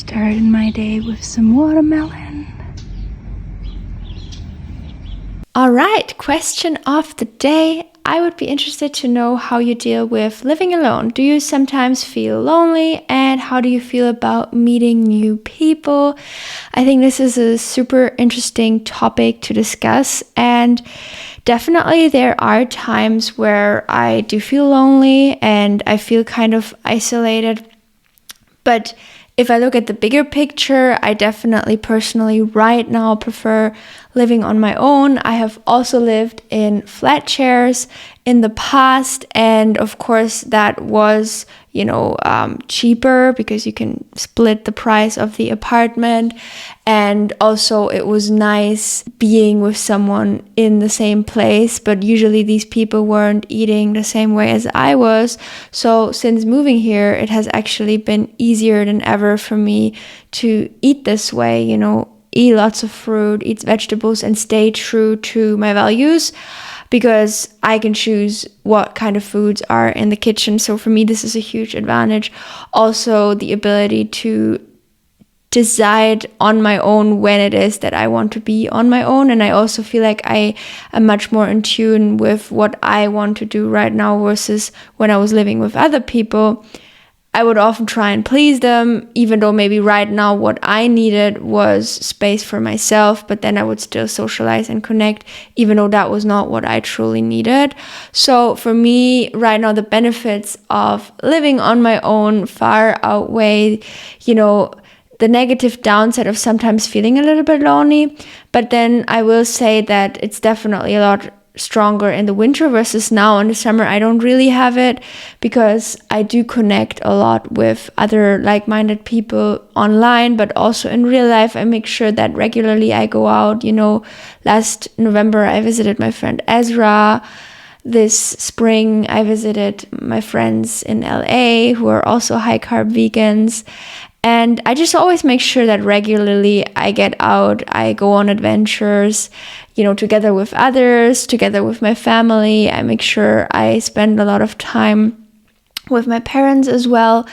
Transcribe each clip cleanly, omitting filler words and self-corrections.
started my day with some watermelon. All right, question of the day. I would be interested to know how you deal with living alone. Do you sometimes feel lonely, and how do you feel about meeting new people? I think this is a super interesting topic to discuss, and definitely there are times where I do feel lonely and I feel kind of isolated. But if I look at the bigger picture, I definitely personally right now prefer living on my own. I have also lived in flat shares in the past, and of course that was, cheaper because you can split the price of the apartment, and also it was nice being with someone in the same place, but usually these people weren't eating the same way as I was. So since moving here, it has actually been easier than ever for me to eat this way, eat lots of fruit, eat vegetables, and stay true to my values, because I can choose what kind of foods are in the kitchen. So for me, this is a huge advantage. Also, the ability to decide on my own when it is that I want to be on my own. And I also feel like I am much more in tune with what I want to do right now versus when I was living with other people. I would often try and please them, even though maybe right now what I needed was space for myself, but then I would still socialize and connect, even though that was not what I truly needed. So for me, right now, the benefits of living on my own far outweigh, the negative downside of sometimes feeling a little bit lonely. But then I will say that it's definitely a lot stronger in the winter versus now in the summer. I don't really have it because I do connect a lot with other like-minded people online, but also in real life. I make sure that regularly I go out. Last November I visited my friend Ezra. This spring I visited my friends in LA who are also high carb vegans. And I just always make sure that regularly I get out, I go on adventures, together with others, together with my family. I make sure I spend a lot of time with my parents as well.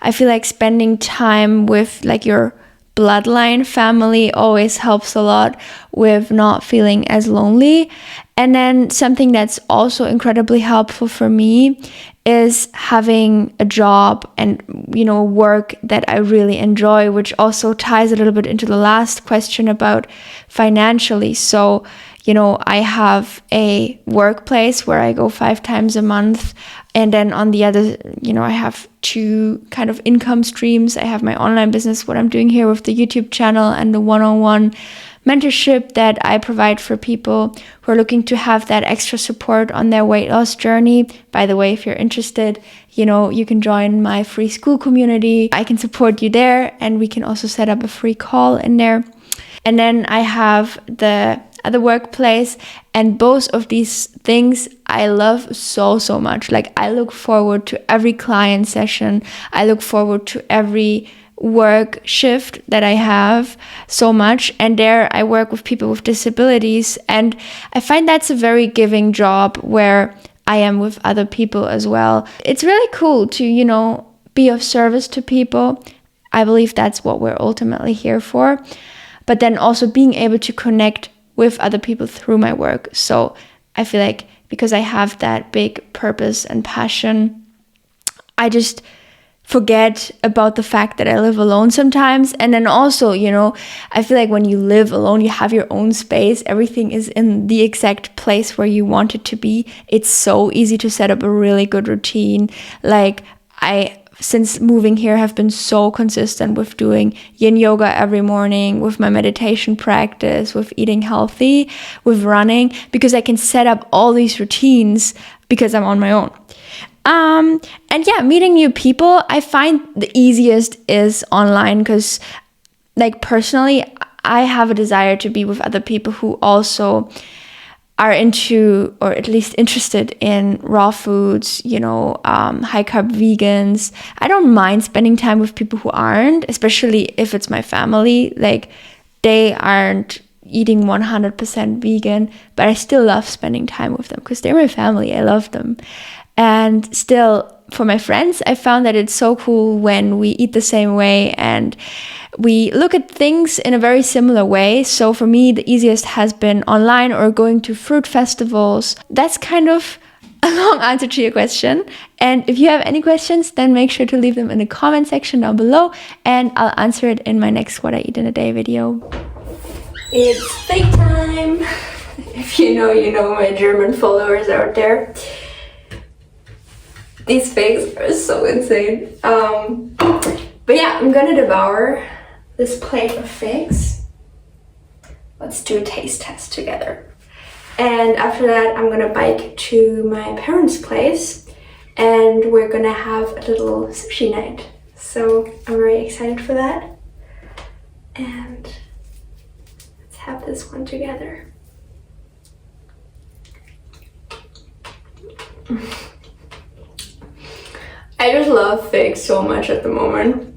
I feel like spending time with your bloodline family always helps a lot with not feeling as lonely. And then something that's also incredibly helpful for me is having a job and, work that I really enjoy, which also ties a little bit into the last question about financially. So, I have a workplace where I go 5 times a month. And then on the other, I have 2 kind of income streams. I have my online business, what I'm doing here with the YouTube channel, and the one-on-one mentorship that I provide for people who are looking to have that extra support on their weight loss journey. By the way, if you're interested, you can join my free school community. I can support you there, and we can also set up a free call in there. And then I have the other workplace, and both of these things I love so much. I look forward to every client session. I look forward to every work shift that I have so much. And there I work with people with disabilities, and I find that's a very giving job where I am with other people as well. It's really cool to, be of service to people. I believe that's what we're ultimately here for. But then also being able to connect with other people through my work. So I feel like because I have that big purpose and passion, I just forget about the fact that I live alone sometimes. And then also, I feel like when you live alone, you have your own space. Everything is in the exact place where you want it to be. It's so easy to set up a really good routine. Since moving here, have been so consistent with doing yin yoga every morning, with my meditation practice, with eating healthy, with running, because I can set up all these routines because I'm on my own. And yeah, meeting new people, I find the easiest is online because, personally, I have a desire to be with other people who also are into, or at least interested in, raw foods, high carb vegans. I don't mind spending time with people who aren't, especially if it's my family. They aren't eating 100% vegan, but I still love spending time with them because they're my family. I love them. And still, for my friends, I found that it's so cool when we eat the same way and we look at things in a very similar way. So for me, the easiest has been online or going to fruit festivals. That's kind of a long answer to your question. And if you have any questions, then make sure to leave them in the comment section down below, and I'll answer it in my next What I Eat in a Day video. It's fake time. If you know my German followers out there. These figs are so insane. But yeah, I'm gonna devour this plate of figs. Let's do a taste test together. And after that, I'm gonna bike to my parents' place and we're gonna have a little sushi night. So I'm very excited for that. And let's have this one together. I just love figs so much at the moment.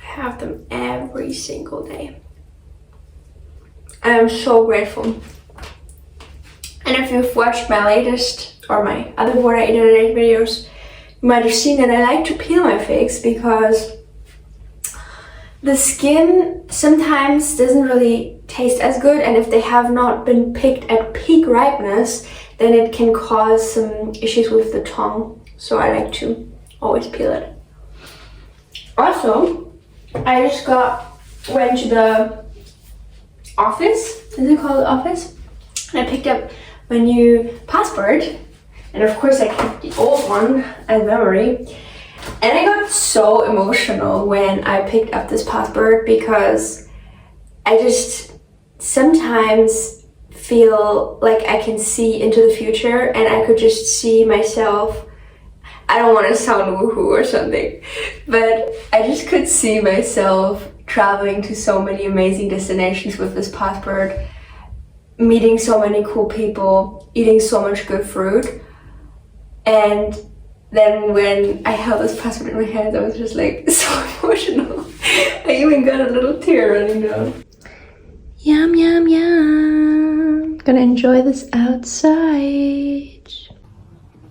I have them every single day. I am so grateful. And if you've watched my latest or my other What I Eat in a Day videos, you might have seen that I like to peel my figs because the skin sometimes doesn't really taste as good, and if they have not been picked at peak ripeness, then it can cause some issues with the tongue. So I like to always peel it. Also, I just went to the office, is it called office? And I picked up my new passport, and of course I kept the old one as memory. And I got so emotional when I picked up this passport because I just sometimes feel like I can see into the future, and I could just see myself. I don't want to sound woohoo or something, but I just could see myself traveling to so many amazing destinations with this passport, meeting so many cool people, eating so much good fruit. And then when I held this passport in my hands, I was just like so emotional. I even got a little tear running down. Yum, yum, yum. Gonna enjoy this outside.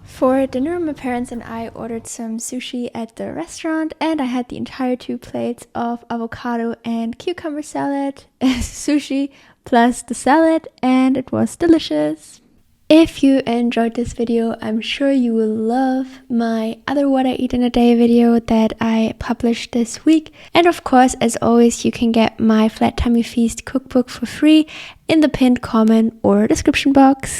For dinner, my parents and I ordered some sushi at the restaurant, and I had the entire 2 plates of avocado and cucumber salad as sushi plus the salad, and it was delicious. If you enjoyed this video, I'm sure you will love my other What I Eat in a Day video that I published this week. And of course, as always, you can get my Flat Tummy Feast cookbook for free in the pinned comment or description box.